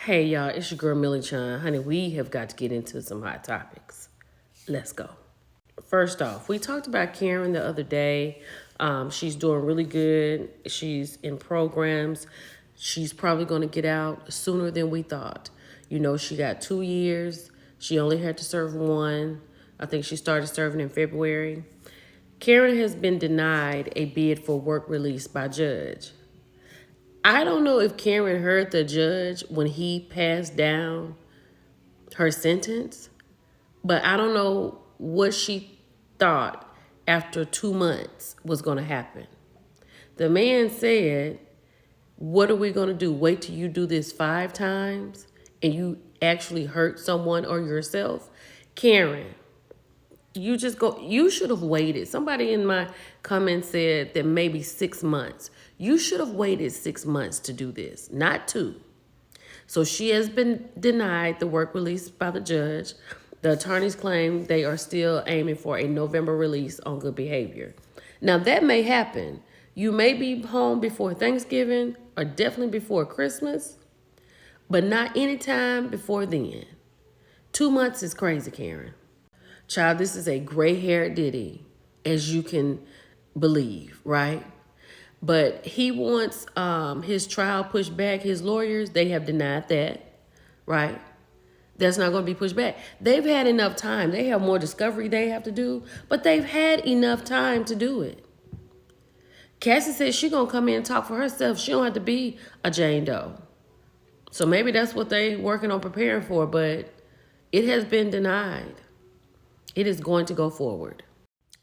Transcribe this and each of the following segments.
Hey y'all, it's your girl Millie Chan. Honey, we have got to get into some hot topics. Let's go. First off, we talked about Karen the other day. She's doing really good. She's in programs. She's probably going to get out sooner than we thought. You know, she got 2 years. She only had to serve one. I think she started serving in February. Karen has been denied a bid for work release by judge. I don't know if Karen heard the judge when he passed down her sentence, but I don't know what she thought after 2 months was going to happen. The man said, what are we going to do? Wait till you do this 5 times and you actually hurt someone or yourself? Karen, you should have waited. Somebody in my comments said that maybe 6 months. You should have waited 6 months to do this, not 2. So she has been denied the work release by the judge. The attorneys claim they are still aiming for a November release on good behavior. Now that may happen. You may be home before Thanksgiving or definitely before Christmas, but not anytime before then. 2 months is crazy, Karen. Child, this is a gray-haired Diddy, as you can believe, right? But he wants his trial pushed back. His lawyers, they have denied that, right? That's not going to be pushed back. They've had enough time. They have more discovery they have to do, but they've had enough time to do it. Cassie says she's going to come in and talk for herself. She don't have to be a Jane Doe. So maybe that's what they working on preparing for, but it has been denied. It is going to go forward.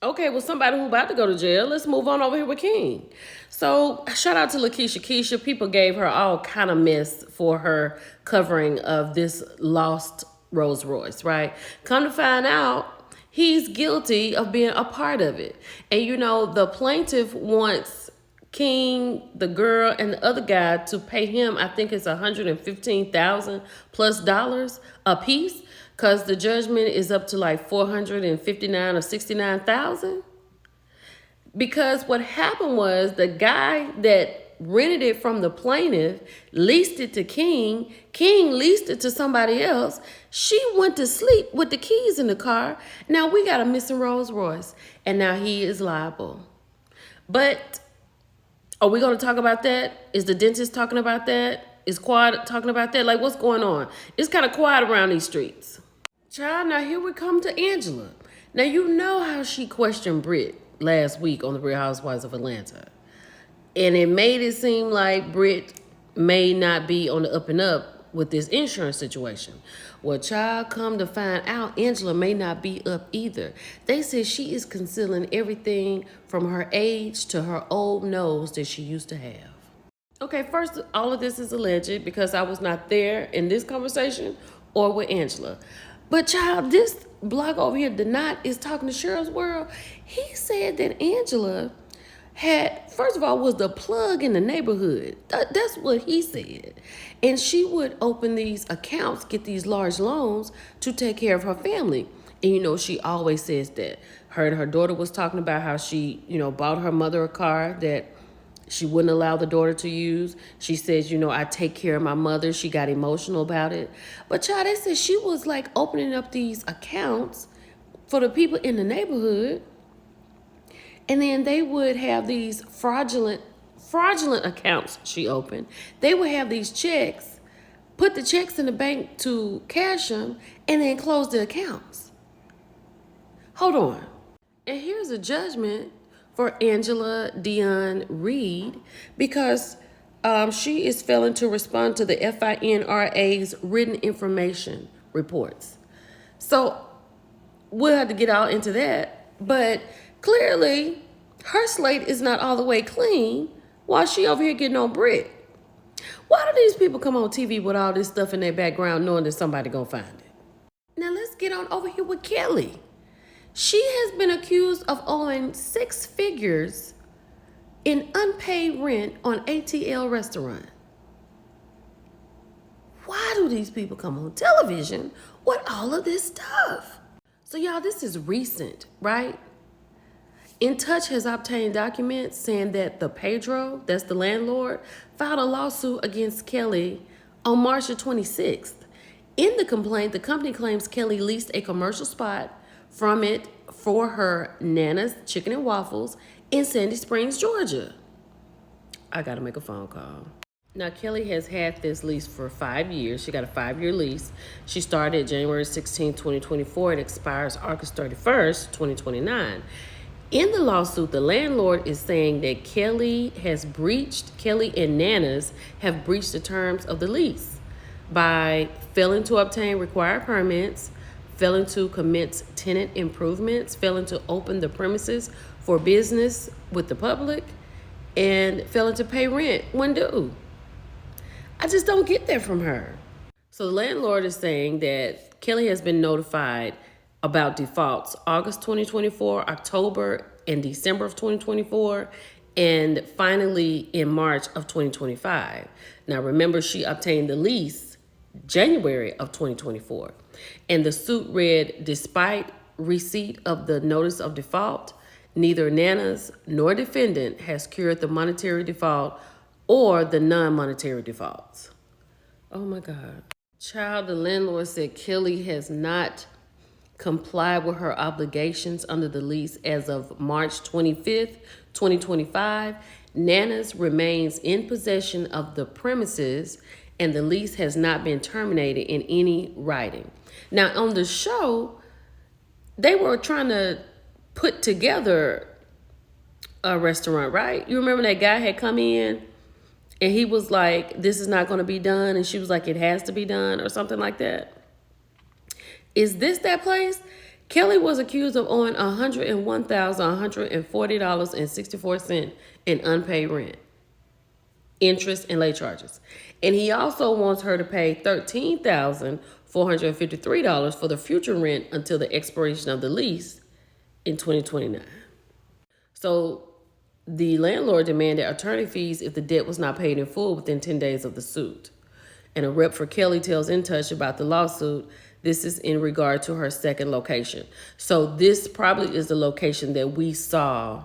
Okay, well, somebody who about to go to jail, let's move on over here with King. So shout out to LaKeisha Keisha. People gave her all kind of mess for her covering of this lost Rolls-Royce, right? Come to find out, he's guilty of being a part of it. And you know, the plaintiff wants King, the girl, and the other guy to pay him, I think it's $115,000 plus dollars a piece. Because the judgment is up to like $459,000 or $69,000. Because what happened was the guy that rented it from the plaintiff leased it to King. King leased it to somebody else. She went to sleep with the keys in the car. Now we got a missing Rolls-Royce. And now he is liable. But are we going to talk about that? Is the dentist talking about that? Is Quad talking about that? Like, what's going on? It's kind of quiet around these streets. Child, now here we come to Angela. Now, you know how she questioned Britt last week on the Real Housewives of Atlanta. And it made it seem like Britt may not be on the up and up with this insurance situation. Well, child, come to find out, Angela may not be up either. They said she is concealing everything from her age to her old nose that she used to have. Okay, first, all of this is alleged because I was not there in this conversation or with Angela. But child, this blog over here, The Knot, is talking to Cheryl's World. He said that Angela had, first of all, was the plug in the neighborhood. That's what he said. And she would open these accounts, get these large loans to take care of her family. And, you know, she always says that. Her and her daughter was talking about how she, you know, bought her mother a car that she wouldn't allow the daughter to use. She says, you know, I take care of my mother. She got emotional about it. But child, they said she was like opening up these accounts for the people in the neighborhood. And then they would have these fraudulent accounts she opened. They would have these checks, put the checks in the bank to cash them, and then close the accounts. Hold on. And here's a judgment for Angela Dion Reed because she is failing to respond to the FINRA's written information reports. So we'll have to get all into that. But clearly, her slate is not all the way clean while she over here getting on Brit. Why do these people come on TV with all this stuff in their background knowing that somebody gonna find it? Now let's get on over here with Kelly. She has been accused of owing 6 figures in unpaid rent on ATL restaurant. Why do these people come on television with all of this stuff? So y'all, this is recent, right? In Touch has obtained documents saying that the Pedro, that's the landlord, filed a lawsuit against Kelly On March the 26th, in the complaint, the company claims Kelly leased a commercial spot from it for her Nana's Chicken and Waffles in Sandy Springs, Georgia. I gotta make a phone call. Now, Kelly has had this lease for 5 years. She got a 5-year lease. She started January 16, 2024. It expires August 31st, 2029. In the lawsuit, the landlord is saying that Kelly and Nana's have breached the terms of the lease by failing to obtain required permits, failing to commence tenant improvements, failing to open the premises for business with the public, and failing to pay rent when due. I just don't get that from her. So the landlord is saying that Kelly has been notified about defaults August 2024, October, and December of 2024, and finally in March of 2025. Now remember, she obtained the lease January of 2024. And the suit read, despite receipt of the notice of default, neither Nana's nor defendant has cured the monetary default or the non-monetary defaults. Oh my God. Child, the landlord said Kelly has not complied with her obligations under the lease as of March 25th, 2025. Nana's remains in possession of the premises and the lease has not been terminated in any writing. Now, on the show, they were trying to put together a restaurant, right? You remember that guy had come in and he was like, this is not going to be done. And she was like, it has to be done or something like that. Is this that place? Kelly was accused of owing $101,140.64 in unpaid rent, interest, and late charges. And he also wants her to pay $13,453 for the future rent until the expiration of the lease in 2029. So the landlord demanded attorney fees if the debt was not paid in full within 10 days of the suit. And a rep for Kelly tells In Touch about the lawsuit. This is in regard to her second location. So this probably is the location that we saw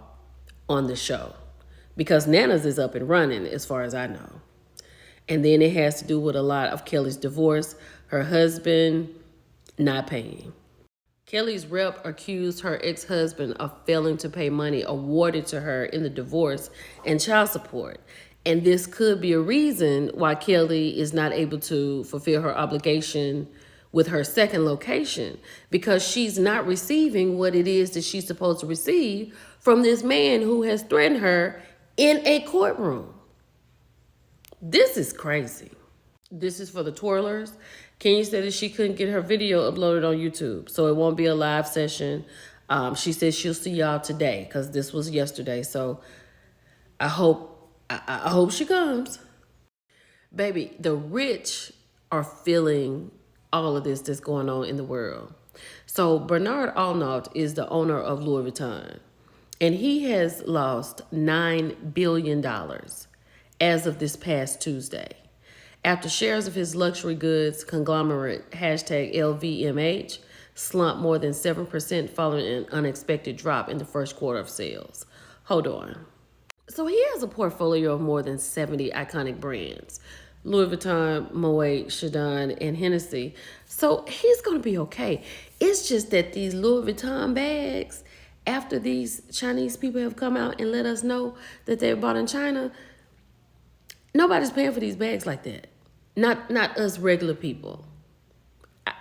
on the show, because Nana's is up and running as far as I know. And then it has to do with a lot of Kelly's divorce, her husband not paying. Kelly's rep accused her ex-husband of failing to pay money awarded to her in the divorce and child support. And this could be a reason why Kelly is not able to fulfill her obligation with her second location, because she's not receiving what it is that she's supposed to receive from this man who has threatened her in a courtroom. This is crazy. This is for the twirlers. Kenya said that she couldn't get her video uploaded on YouTube, so it won't be a live session. She said she'll see y'all today because this was yesterday. So I hope she comes. Baby, the rich are feeling all of this that's going on in the world. So Bernard Arnault is the owner of Louis Vuitton, and he has lost $9 billion as of this past Tuesday, after shares of his luxury goods conglomerate, #LVMH, slumped more than 7% following an unexpected drop in the first quarter of sales. Hold on. So he has a portfolio of more than 70 iconic brands: Louis Vuitton, Moet, Chardon, and Hennessy. So he's going to be okay. It's just that these Louis Vuitton bags, after these Chinese people have come out and let us know that they're bought in China, nobody's paying for these bags like that. Not us regular people.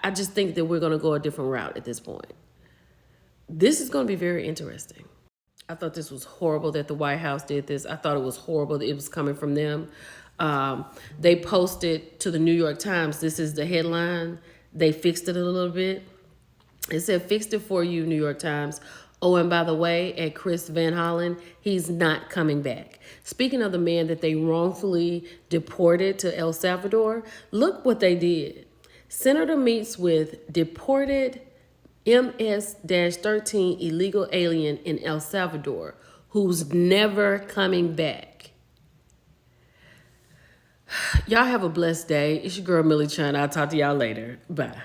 I just think that we're going to go a different route at this point. This is going to be very interesting. I thought this was horrible that the White House did this. I thought it was horrible that it was coming from them. They posted to the New York Times. This is the headline. They fixed it a little bit. It said, "Fixed it for you, New York Times. Oh, and by the way, at Chris Van Hollen, he's not coming back." Speaking of the man that they wrongfully deported to El Salvador, look what they did. Senator meets with deported MS-13 illegal alien in El Salvador who's never coming back. Y'all have a blessed day. It's your girl, Millie Chun. I'll talk to y'all later. Bye.